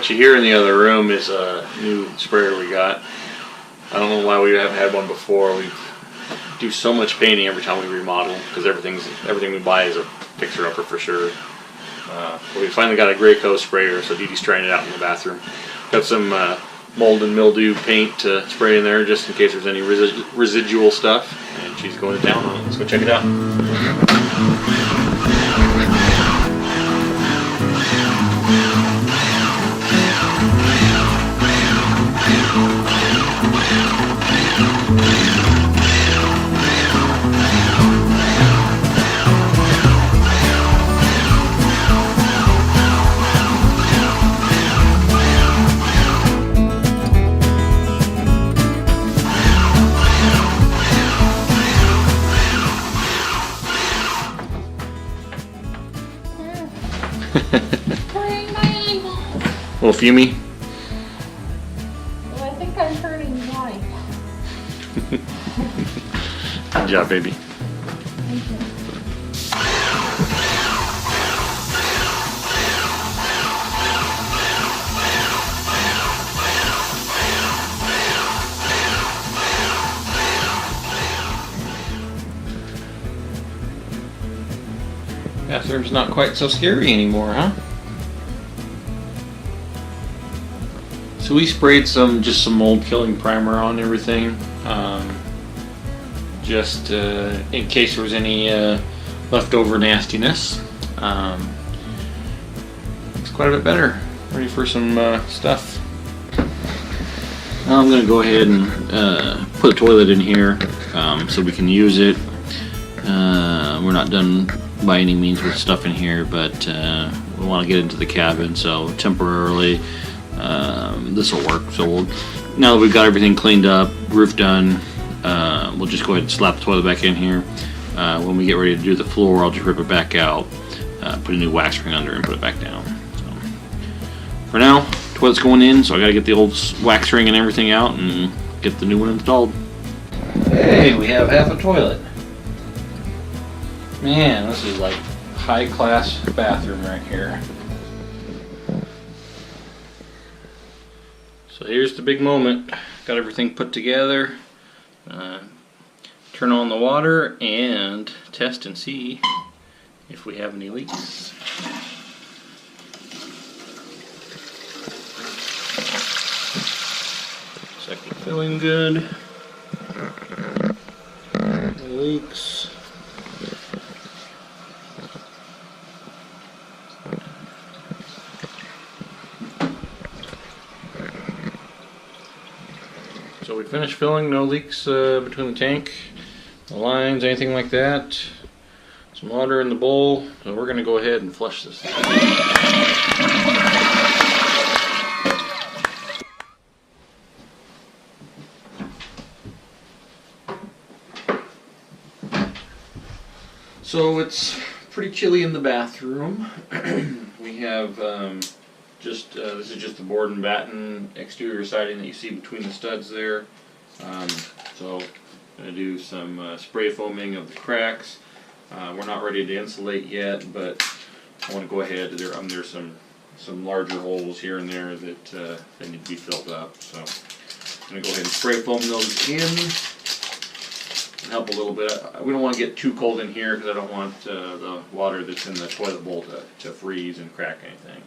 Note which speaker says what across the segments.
Speaker 1: what you hear in the other room is a new sprayer we got. I don't know why we haven't had one before. We do so much painting every time we remodel because everything we buy is a fixer-upper for sure. But we finally got a Graco sprayer, so Dee Dee's trying it out in the bathroom. Got some mold and mildew paint to spray in there just in case there's any residual stuff, and she's going to town on it. Let's go check it out. Little fumey.
Speaker 2: Well, I think I'm turning white.
Speaker 1: Good job, baby.
Speaker 2: Thank you.
Speaker 1: Bathroom's not quite so scary anymore, huh? So we sprayed just some mold killing primer on everything, just in case there was any leftover nastiness. It's quite a bit better. Ready for some stuff. Now I'm going to go ahead and put a toilet in here so we can use it. We're not done by any means with stuff in here, but we want to get into the cabin, so temporarily this will work. So now that we've got everything cleaned up, roof done, we'll just go ahead and slap the toilet back in here. When we get ready to do the floor, I'll just rip it back out, put a new wax ring under and put it back down. So for now, toilet's going in, so I gotta get the old wax ring and everything out and get the new one installed. Hey, we have half a toilet. Man, this is like high class bathroom right here. So here's the big moment. Got everything put together. Turn on the water and test and see if we have any leaks. Second filling good. No leaks. So we finished filling, no leaks between the tank, the lines, anything like that. Some water in the bowl, so we're going to go ahead and flush this. So it's pretty chilly in the bathroom. We have this is just the board and batten exterior siding that you see between the studs there. So I'm going to do some spray foaming of the cracks. We're not ready to insulate yet, but I want to go ahead. There's some larger holes here and there that they need to be filled up. So I'm going to go ahead and spray foam those in and help a little bit. We don't want to get too cold in here because I don't want the water that's in the toilet bowl to freeze and crack anything.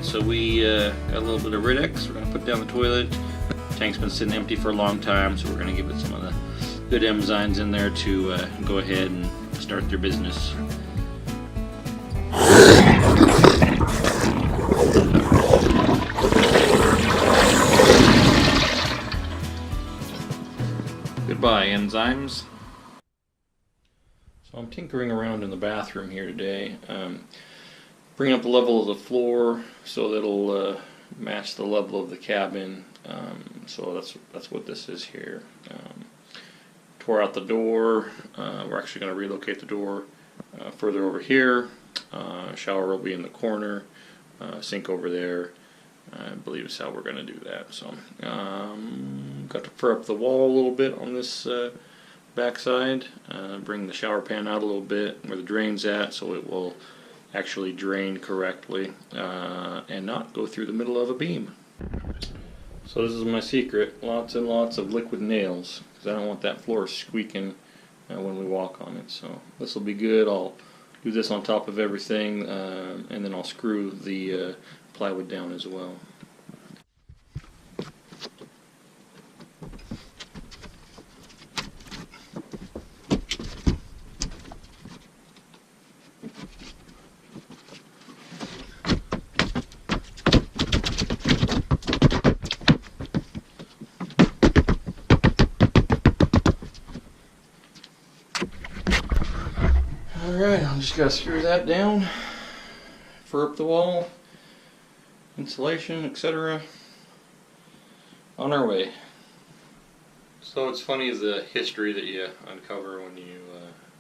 Speaker 1: So we got a little bit of Rid-X. We're going to put down the toilet. The tank's been sitting empty for a long time, so we're going to give it some of the good enzymes in there to go ahead and start their business. Goodbye, enzymes. So I'm tinkering around in the bathroom here today. Bring up the level of the floor so that it'll match the level of the cabin. So that's what this is here. Tore out the door. We're actually going to relocate the door further over here Shower will be in the corner, sink over there. I believe is how we're going to do that. So, got to fur up the wall a little bit on this backside. Bring the shower pan out a little bit where the drain's at, so it will actually drain correctly and not go through the middle of a beam. So this is my secret: lots and lots of liquid nails, because I don't want that floor squeaking when we walk on it. So this will be good. I'll do this on top of everything, and then I'll screw the plywood down as well. Alright, I'm just gotta screw that down, fur up the wall, insulation, etc. On our way. So it's funny the history that you uncover when you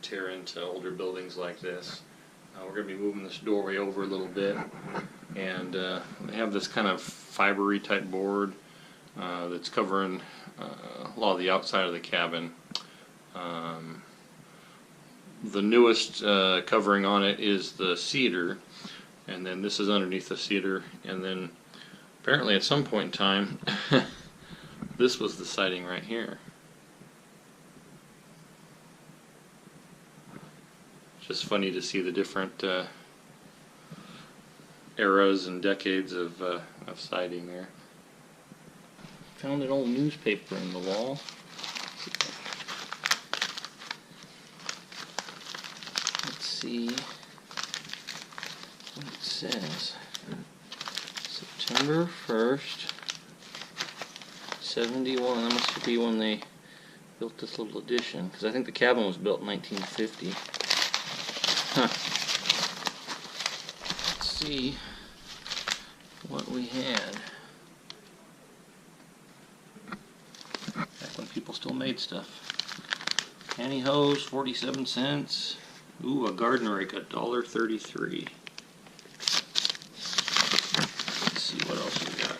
Speaker 1: tear into older buildings like this. We're going to be moving this doorway over a little bit, and they have this kind of fibery type board that's covering a lot of the outside of the cabin. The newest covering on it is the cedar, and then this is underneath the cedar, and then apparently at some point in time this was the siding right here. It's just funny to see the different eras and decades of siding there. Found an old newspaper in the wall. Let's see what it says. September 1st, 71. That must be when they built this little addition, because I think the cabin was built in 1950. Huh. Let's see what we had back when people still made stuff. Pantyhose, 47 cents. Ooh, a garden rake, $1.33. Let's see what else we got.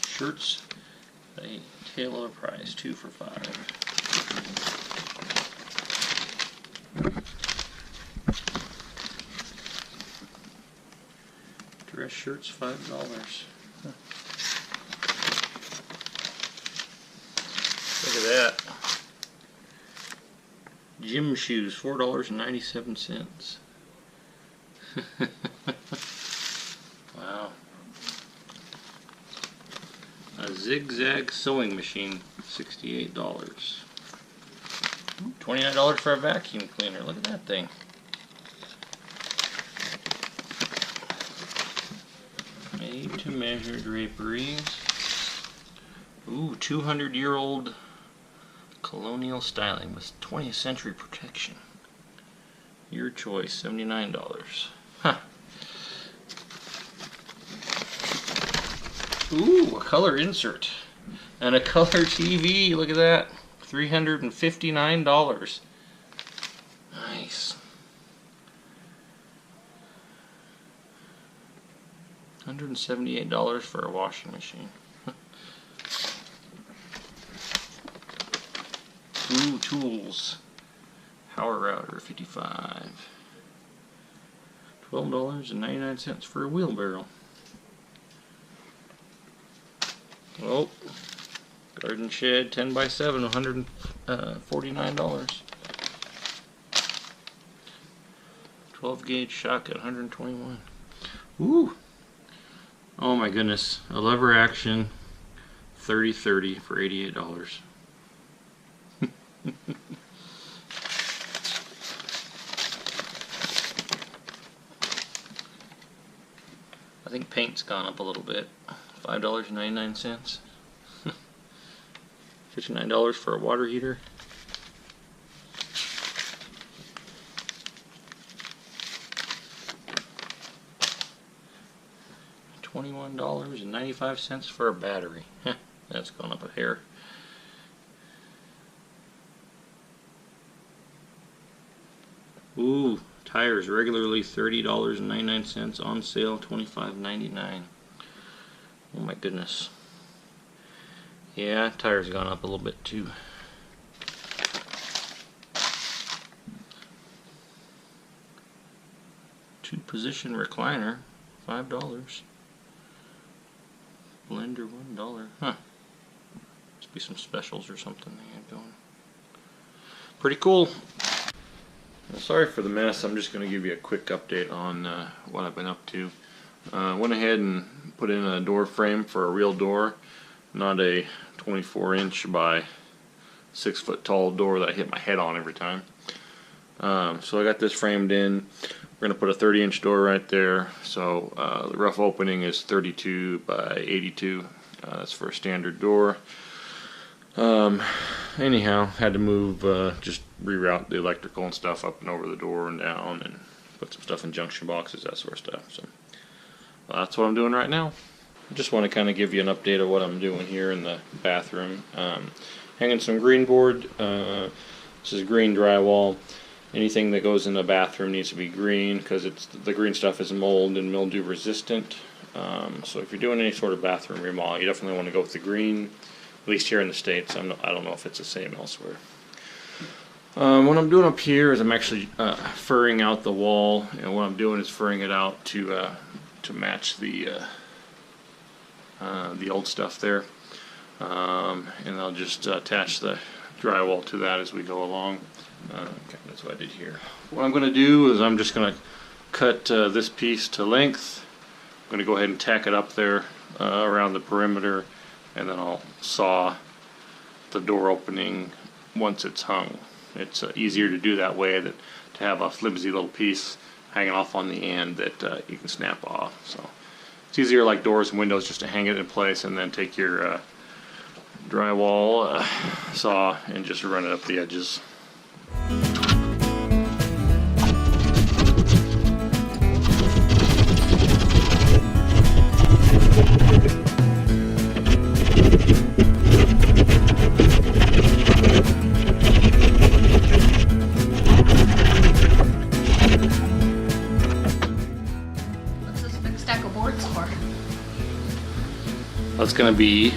Speaker 1: Shirts, a tail of a price, 2 for $5. Dress shirts, $5. Huh. Look at that. Gym shoes, $4.97. Wow. A zigzag sewing machine, $68. $29 for a vacuum cleaner. Look at that thing. Made to measure draperies. Ooh, 200-year-old colonial styling with 20th century protection. Your choice, $79. Huh. Ooh, a color insert. And a color TV, look at that. $359. Nice. $178 for a washing machine. Ooh, tools. Power router, $55. $12.99 for a wheelbarrow. Oh, garden shed, 10 by 7, $149. 12 gauge shotgun, $121. Ooh. Oh my goodness, a lever action 30-30 for $88. I think paint's gone up a little bit. $5.99. $59 for a water heater. $21.95 for a battery. That's gone up a hair. Ooh, tires regularly $30.99, on sale $25.99. Oh my goodness. Yeah, tires gone up a little bit too. Two-position recliner, $5. Blender, $1. Huh. Must be some specials or something they had going. Pretty cool. Sorry for the mess. I'm just going to give you a quick update on what I've been up to. Went ahead and put in a door frame for a real door, not a 24-inch by 6-foot tall door that I hit my head on every time. So I got this framed in. We're going to put a 30-inch door right there. So the rough opening is 32 by 82. That's for a standard door. Anyhow, had to move, just reroute the electrical and stuff up and over the door and down, and put some stuff in junction boxes, that sort of stuff. So that's what I'm doing right now. I just want to kind of give you an update of what I'm doing here in the bathroom. Hanging some green board. This is green drywall. Anything that goes in the bathroom needs to be green because the green stuff is mold and mildew resistant. So if you're doing any sort of bathroom remodel, you definitely want to go with the green. At least here in the States. I don't know if it's the same elsewhere. What I'm doing up here is I'm actually furring out the wall, and what I'm doing is furring it out to match the old stuff there, and I'll just attach the drywall to that as we go along. Okay, that's what I did here. What I'm going to do is I'm just going to cut this piece to length. I'm going to go ahead and tack it up there around the perimeter, and then I'll saw the door opening once it's hung. It's easier to do that way than to have a flimsy little piece hanging off on the end that you can snap off. So it's easier, like doors and windows, just to hang it in place and then take your drywall saw and just run it up the edges.
Speaker 2: What's this big stack of boards for?
Speaker 1: That's going to be